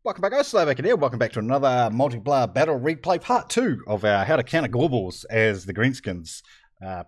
Welcome back, guys. Slybacon here. Welcome back to another multiplayer battle replay part 2 of our How to Counter Gorbals as the Greenskins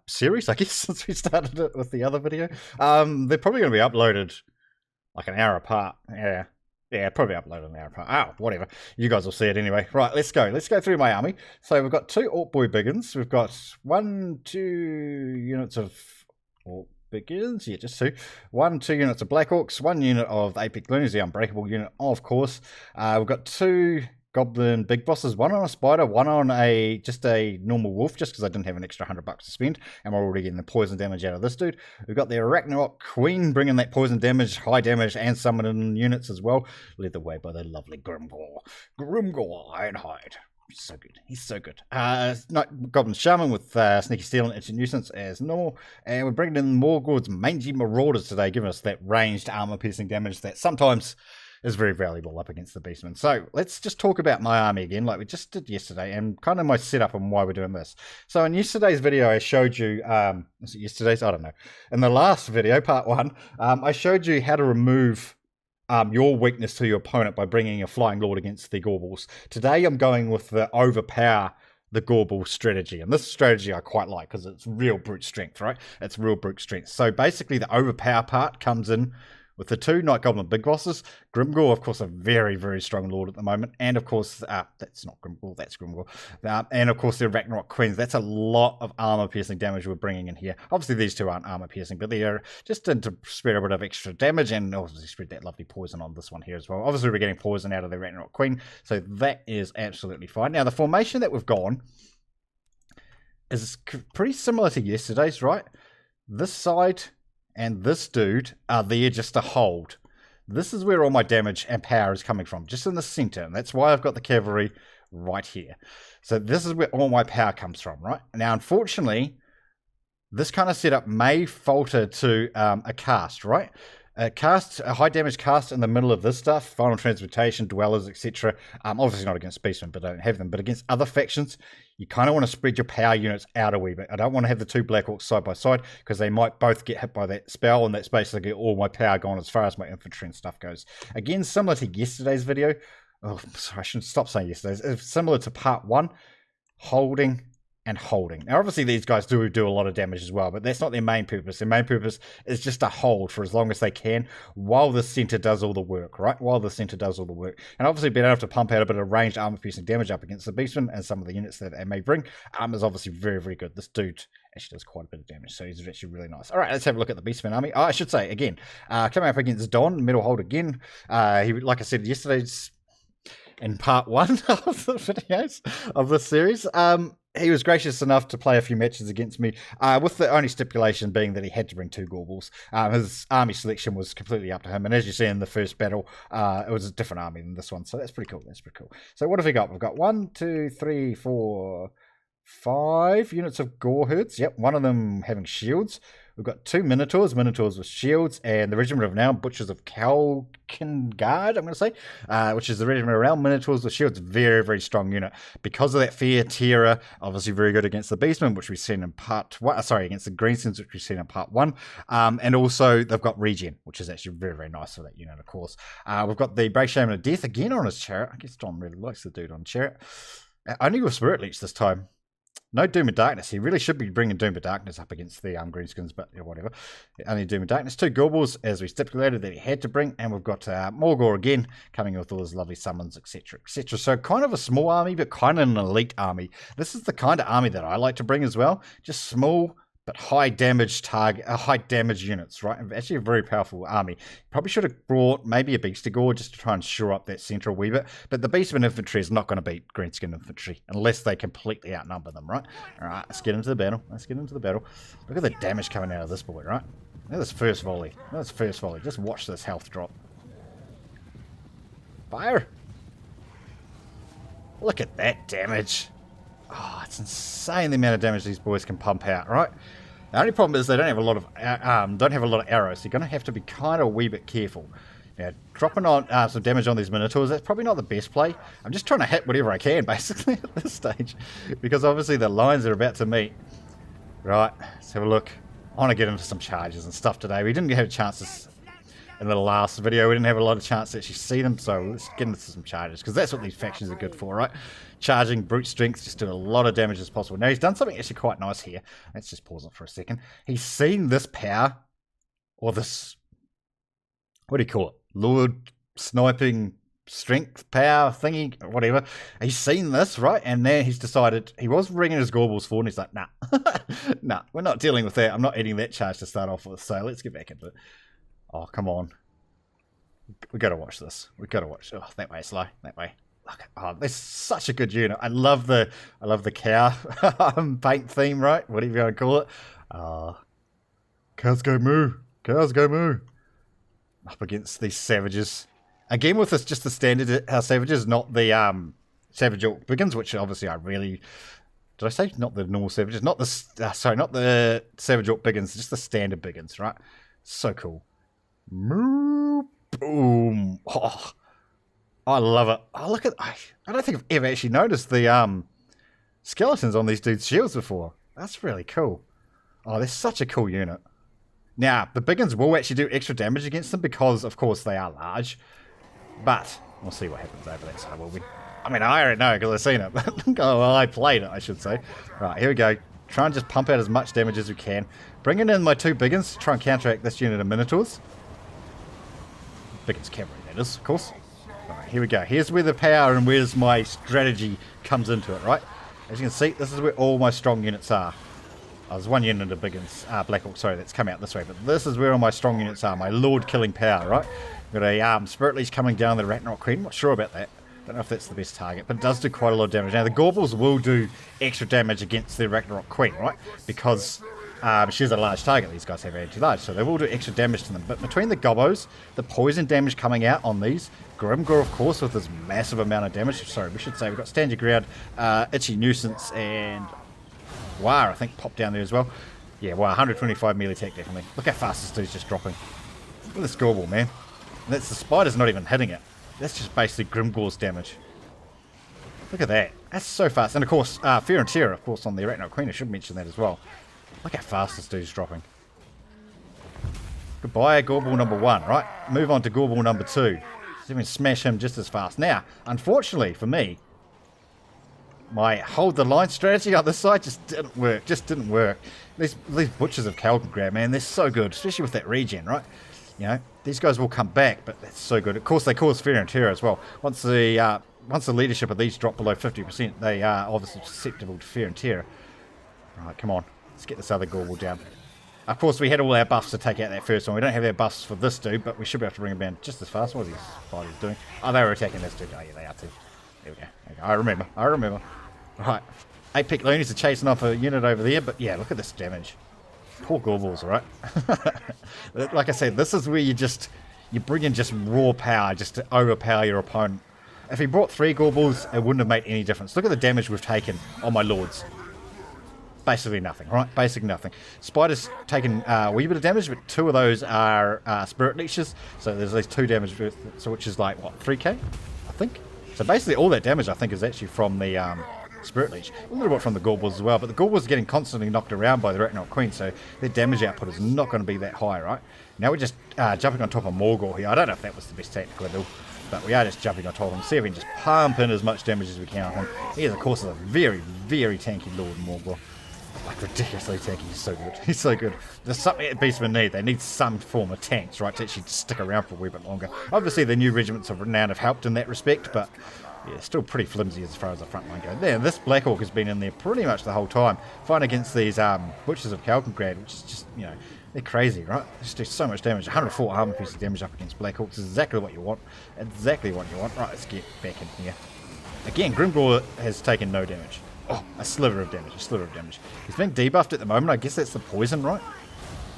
series, I guess, since we started it with the other video. They're probably going to be uploaded like an hour apart. Yeah, probably uploaded an hour apart. Oh, whatever. You guys will see it anyway. Right, let's go. Let's go through my army. So we've got 2 Orc Boy Biggins. We've got 2 units of Orc Biggins. Yeah, just 2. 2 units of Black Orcs. 1 unit of the Apex Loonies, the Unbreakable unit, of course. We've got 2 Goblin Big Bosses. 1 on a Spider, 1 on just a normal Wolf, just because I didn't have an extra $100 to spend, and we're already getting the poison damage out of this dude. We've got the Arachnarok Queen, bringing that poison damage, high damage, and summoning units as well, led the way by the lovely Grimgor. Grimgor Ironhide. So good. He's so good. Goblin Shaman with Sneaky Steel and Itchy Nuisance as normal. And we're bringing in Morgul's Mangy Marauders today, giving us that ranged armor-piercing damage that sometimes is very valuable up against the Beastmen. So let's just talk about my army again, like we just did yesterday, and kind of my setup and why we're doing this. So in yesterday's video, I showed you, was it yesterday's? I don't know. In the last video, part 1, I showed you how to remove your weakness to your opponent by bringing a Flying Lord against the Gorbals. Today I'm going with the overpower the Gorbal strategy, and this strategy I quite like because it's real brute strength, right? It's real brute strength. So basically the overpower part comes in with the 2 Night Goblin Big Bosses. Grimgor, of course, a very, very strong lord at the moment. And, of course, that's not Grimgor, that's Grimgor. And, of course, the Arachnarok Queens. That's a lot of armor-piercing damage we're bringing in here. Obviously, these 2 aren't armor-piercing, but they are just to spread a bit of extra damage and obviously spread that lovely poison on this one here as well. Obviously, we're getting poison out of the Arachnarok Queen, so that is absolutely fine. Now, the formation that we've gone is pretty similar to yesterday's, right? This side and this dude are there just to hold. This is where all my damage and power is coming from, just in the center, and that's why I've got the cavalry right here. So this is where all my power comes from, right? Now, unfortunately, this kind of setup may falter to a cast, right? A high damage cast in the middle of this stuff, Final Transmutation, Dwellers, etc. Obviously not against Beastmen, but I don't have them. But against other factions, you kind of want to spread your power units out a wee bit. I don't want to have the 2 Black Orcs side by side, because they might both get hit by that spell, and that's basically all my power gone as far as my infantry and stuff goes. Again, similar to yesterday's video. Oh, sorry, I should stop saying yesterday's. It's similar to part 1, holding and holding. Now, obviously, these guys do a lot of damage as well, but that's not their main purpose. Their main purpose is just to hold for as long as they can while the center does all the work, right? While the center does all the work. And obviously, being able to pump out a bit of ranged armor-piercing damage up against the Beastmen and some of the units that they may bring is obviously very, very good. This dude actually does quite a bit of damage, so he's actually really nice. All right, let's have a look at the Beastmen army. I should say, again, coming up against Don, Metal Hold again. He, like I said yesterday's in part 1 of the videos of this series, he was gracious enough to play a few matches against me, with the only stipulation being that he had to bring 2 Gorbals. His army selection was completely up to him, and as you see in the first battle, it was a different army than this one, so that's pretty cool. That's pretty cool. So what have we got? We've got 1, 2, 3, 4, 5 units of Goreherds. Yep, one of them having shields. We've got 2 Minotaurs with shields, and the Regiment of Renown Butchers of Kalkengard, I'm going to say, which is the Regiment of Renown Minotaurs with shields. Very, very strong unit. Because of that fear, terror, obviously very good against the Beastmen, which we've seen in part 1, against the Greenskins, which we've seen in part 1. And also, they've got regen, which is actually very, very nice for that unit, of course. We've got the Brave Shaman of Death again on his chariot. I guess Don really likes the dude on chariot. Only with Spirit Leech this time. No Doom of Darkness. He really should be bringing Doom of Darkness up against the Greenskins, but whatever. Only Doom of Darkness. 2 Gorbals, as we stipulated that he had to bring, and we've got Morgul again, coming with all his lovely summons, etc., etc. So kind of a small army, but kind of an elite army. This is the kind of army that I like to bring as well. Just small, but high damage units, right? Actually a very powerful army. Probably should have brought maybe a Beastigore just to try and shore up that center a wee bit. But the Beastmen infantry is not going to beat Greenskin infantry unless they completely outnumber them, right? All right, let's get into the battle. Look at the damage coming out of this boy, right? Look at this first volley. Just watch this health drop. Fire! Look at that damage. Oh, it's insane the amount of damage these boys can pump out, right? The only problem is they don't have a lot of arrows. So you're going to have to be kind of a wee bit careful. Now, dropping on some damage on these Minotaurs, that's probably not the best play. I'm just trying to hit whatever I can, basically, at this stage. Because obviously the lines are about to meet. Right, let's have a look. I want to get into some charges and stuff today. We didn't have a chance to in the last video. We didn't have a lot of chance to actually see them, so let's get into some charges, because that's what these factions are good for, right? Charging, brute strength, just doing a lot of damage as possible. Now, he's done something actually quite nice here. Let's just pause it for a second. He's seen this power, or this, what do you call it? Lord sniping strength power thingy, whatever. He's seen this, right? And now he's decided, he was bringing his Gorbles forward, and he's like, nah, nah, we're not dealing with that. I'm not eating that charge to start off with, so let's get back into it. Oh, come on. We gotta watch this. We gotta watch. Oh, that way, Sly. That way. Look, oh, that's such a good unit. I love the cow paint theme, right? Whatever you want to call it. Cows go moo. Cows go moo. Up against these savages. Again, with this, just the standard savages, not the Savage Orc Biggins, which obviously I really... Did I say not the normal savages? Not the... sorry, not the Savage Orc Biggins, just the standard Biggins, right? So cool. Moo. Boom. Oh, I love it. Oh, look at... I don't think I've ever actually noticed the skeletons on these dudes' shields before. That's really cool. Oh, they're such a cool unit. Now, the Biggins will actually do extra damage against them because, of course, they are large. But we'll see what happens over that side, will we? I mean, I already know because I've seen it. Oh, well, I played it, I should say. Right, here we go. Try and just pump out as much damage as we can. Bringing in my two Biggins to try and counteract this unit of Minotaurs. Biggins cavalry, that is, of course. Alright, here we go. Here's where the power and where's my strategy comes into it, right? As you can see, this is where all my strong units are. Oh, there's one unit of Biggins, Black Orc, sorry, that's come out this way, but this is where all my strong units are, my Lord killing power, right? Got a Spirit Leech coming down the Ragnarok Queen, not sure about that. Don't know if that's the best target, but it does do quite a lot of damage. Now, the Gorbles will do extra damage against the Ragnarok Queen, right? Because she's a large target. These guys have anti-large, so they will do extra damage to them. But between the Gobbos, the poison damage coming out on these, Grimgor, of course, with his massive amount of damage. Sorry, we should say we've got Stand Your Ground, Itchy Nuisance, and War, I think, popped down there as well. Yeah, well, 125 melee attack, definitely. Look how fast this dude's just dropping. Look at this Gorbel, man. And that's the spider's not even hitting it. That's just basically Grimgor's damage. Look at that. That's so fast. And of course, Fear and Terror, of course, on the Arachnid Queen. I should mention that as well. Look how fast this dude's dropping. Goodbye, Gorbel number 1, right? Move on to Gorbel number 2. See if we can smash him just as fast. Now, unfortunately for me, my hold the line strategy on this side just didn't work. Just didn't work. These Butchers of Kalkograd, man, they're so good, especially with that regen, right? You know, these guys will come back, but that's so good. Of course, they cause Fear and Terror as well. Once the leadership of these drop below 50%, they are obviously susceptible to Fear and Terror. Right, come on. Let's get this other Gorbel down. Of course, we had all our buffs to take out that first one. We don't have our buffs for this dude, but we should be able to bring him down just as fast. What are these fighters doing? Oh, they were attacking this dude. Oh, yeah, they are too. There we go. Okay. I remember. Right. 8-pick loonies are chasing off a unit over there, but yeah, look at this damage. Poor Gorbals, alright? Like I said, this is where you bring in just raw power just to overpower your opponent. If he brought 3 Gorbals, it wouldn't have made any difference. Look at the damage we've taken on my Lords. Basically nothing, right? Basically nothing. Spider's taken a wee bit of damage, but 2 of those are Spirit Leeches. So there's these 2 damage, so which is like, what, 3k? I think? So basically all that damage, I think, is actually from the Spirit Leech. A little bit from the Gorbals as well, but the Gorbals are getting constantly knocked around by the Arachnid Queen, so their damage output is not going to be that high, right? Now we're just jumping on top of Morgor here. I don't know if that was the best tactical ability, but we are just jumping on top of him. See if we can just pump in as much damage as we can on him. He is, of course, a very, very tanky Lord Morgor. Like, ridiculously tanky. He's so good. He's so good. There's something that Beastmen need. They need some form of tanks, right, to actually stick around for a wee bit longer. Obviously, the new regiments of Renown have helped in that respect, but yeah, still pretty flimsy as far as the front line goes. There, this Black Orc has been in there pretty much the whole time, fighting against these Butchers of Kalkograd, which is just, you know, they're crazy, right? They just do so much damage. 104 armor pieces of damage up against Black Orcs is exactly what you want. Exactly what you want. Right, let's get back in here. Again, Grimgor has taken no damage. Oh, a sliver of damage. He's being debuffed at the moment. I guess that's the poison, right?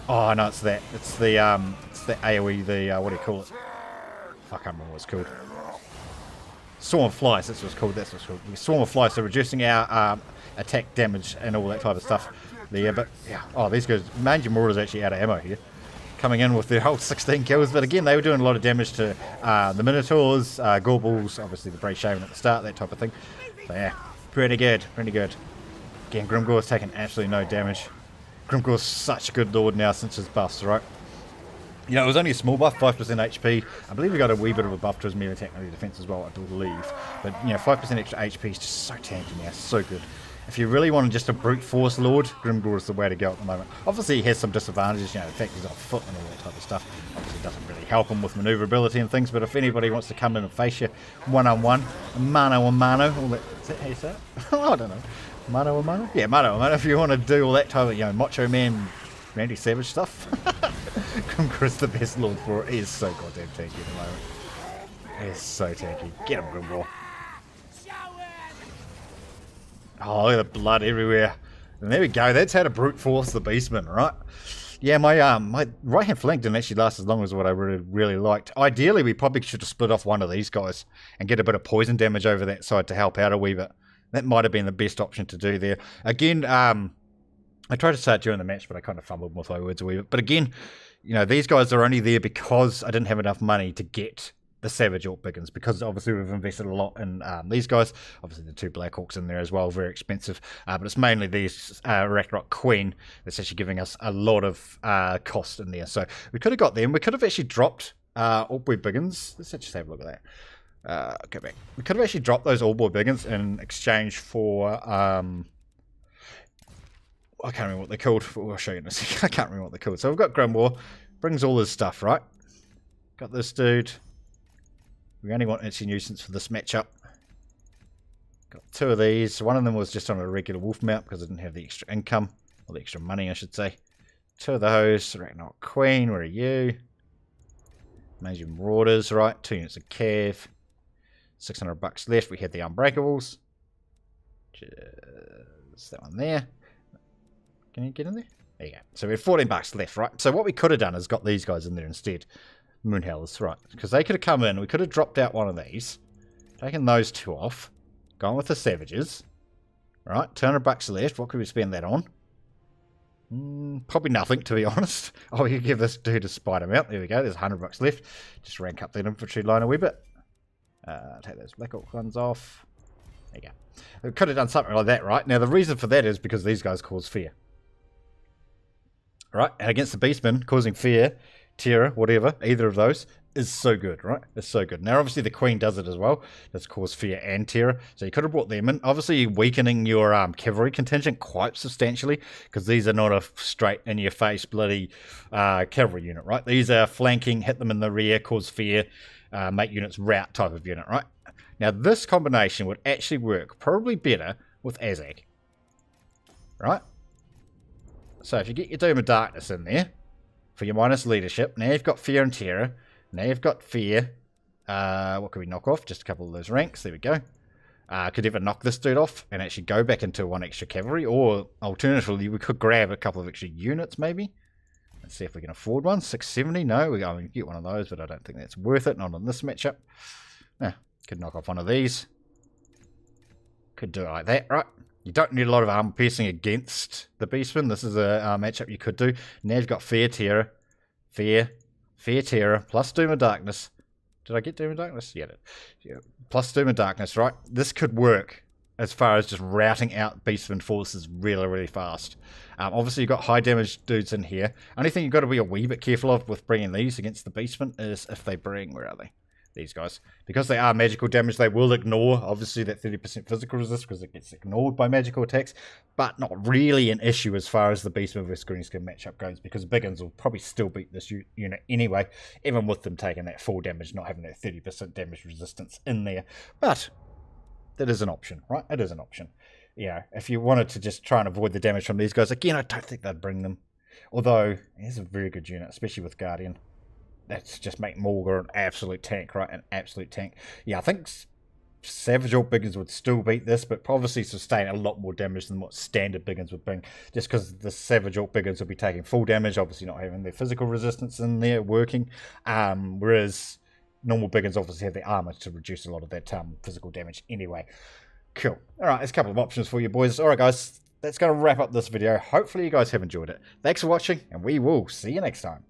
Oh, no, it's that. It's the AoE, the, what do you call it? Fuck, I can't remember what it's called. Swarm of Flies, that's what it's called. Swarm of Flies, so reducing our attack damage and all that type of stuff there. But, yeah, oh, these guys, Mangey Marauders actually out of ammo here. Coming in with their whole 16 kills, but again, they were doing a lot of damage to the Minotaurs, Gorbals, obviously the Brave Shaman at the start, that type of thing. So, yeah. Pretty good. Again, Grimgor's taken absolutely no damage. Grimgor's such a good lord now since his buffs, right? You know, it was only a small buff, 5% HP. I believe he got a wee bit of a buff to his melee attack and defense as well, I believe. But, you know, 5% extra HP is just so tanky now, so good. If you really want just a brute force lord, Grimgor is the way to go at the moment. Obviously, he has some disadvantages, you know, the fact he's on foot and all that type of stuff. Obviously, doesn't really help him with maneuverability and things, but if anybody wants to come in and face you one-on-one, mano a mano, all that, is that how you say it? I don't know. Mano a mano? Yeah, mano a mano. If you want to do all that type of, you know, Macho Man, Randy Savage stuff. Grimgor is the best lord for it. He is so goddamn tanky at the moment. He is so tanky. Get him, Grimgor. Oh, look at the blood everywhere. And there we go. That's how to brute force the Beastmen, right? Yeah, my right hand flank didn't actually last as long as what I really liked. Ideally, we probably should have split off one of these guys and get a bit of poison damage over that side to help out a wee bit. That might have been the best option to do there. Again, I tried to say it during the match, but I kind of fumbled with my words a wee bit. But again, you know, these guys are only there because I didn't have enough money to get the Savage Orc Biggins, because obviously we've invested a lot in these guys. Obviously the 2 Black Hawks in there as well, very expensive. But it's mainly these Ragnarok Queen that's actually giving us a lot of cost in there. So we could have got them. We could have actually dropped Orc Boy Biggins. Let's just have a look at that. Go back. We could have actually dropped those Orc Boy Biggins in exchange for... I can't remember what they're called. I'll show you in a second. I can't remember what they're called. So we've got Grimoire. Brings all his stuff, right? Got this dude. We only want Itchy Nuisance for this matchup. Got 2 of these. One of them was just on a regular wolf mount because I didn't have the extra income. Or the extra money, I should say. 2 of those. Ragnarok Queen, where are you? Amazing Marauders, right? 2 units of Cav. $600 left. We had the Unbreakables. Just that one there. Can you get in there? There you go. So we have $14 left, right? So what we could have done is got these guys in there instead. Moonhowlers, right? Because they could have come in. We could have dropped out one of these, taken those 2 off, gone with the Savages, right? $200 left. What could we spend that on? Probably nothing, to be honest. Oh, we could give this dude a spider mount. There we go. There's $100 left. Just rank up that infantry line a wee bit. Take those Black Orc ones off. There you go. We could have done something like that, right? Now, the reason for that is because these guys cause fear. Right? And against the Beastmen, causing fear, terror, whatever, either of those, is so good, right? It's so good. Now, obviously, the Queen does it as well. Does cause fear and terror. So you could have brought them in. Obviously, weakening your cavalry contingent quite substantially, because these are not a straight in-your-face bloody cavalry unit, right? These are flanking, hit them in the rear, cause fear, make units rout type of unit, right? Now, this combination would actually work probably better with Azag, right? So if you get your Doom of Darkness in there, for your minus leadership. Now you've got fear and terror. Now you've got fear. What could we knock off? Just a couple of those ranks. There we go. Could either knock this dude off and actually go back into 1 extra cavalry, or alternatively, we could grab a couple of extra units maybe. Let's see if we can afford one. 670. No, we can get one of those, but I don't think that's worth it. Not on this matchup. Could knock off one of these. Could do it like that, right? You don't need a lot of armor piercing against the Beastmen. This is a matchup you could do. Now you've got Fear, Terror, Fear, Terror, plus Doom of Darkness. Did I get Doom of Darkness? Yeah, plus Doom of Darkness, right? This could work as far as just routing out Beastmen forces really, really fast. Obviously, you've got high damage dudes in here. Only thing you've got to be a wee bit careful of with bringing these against the Beastmen is if they bring, where are they? These guys. Because they are magical damage, they will ignore, obviously, that 30% physical resist because it gets ignored by magical attacks, but not really an issue as far as the Beastmen vs Greenskin matchup goes, because Biggins will probably still beat this unit anyway, even with them taking that full damage, not having that 30% damage resistance in there. But that is an option, right? It is an option. You know, if you wanted to just try and avoid the damage from these guys, again, I don't think they'd bring them. Although, it's a very good unit, especially with Guardian. That's just make Morgor an absolute tank, right? An absolute tank. Yeah, I think Savage Orc Biggins would still beat this, but obviously sustain a lot more damage than what standard Biggins would bring. Just because the Savage Orc Biggins will be taking full damage, obviously not having their physical resistance in there working. Whereas normal Biggins obviously have the armor to reduce a lot of that physical damage anyway. Cool. Alright, there's a couple of options for you boys. Alright guys, that's going to wrap up this video. Hopefully you guys have enjoyed it. Thanks for watching, and we will see you next time.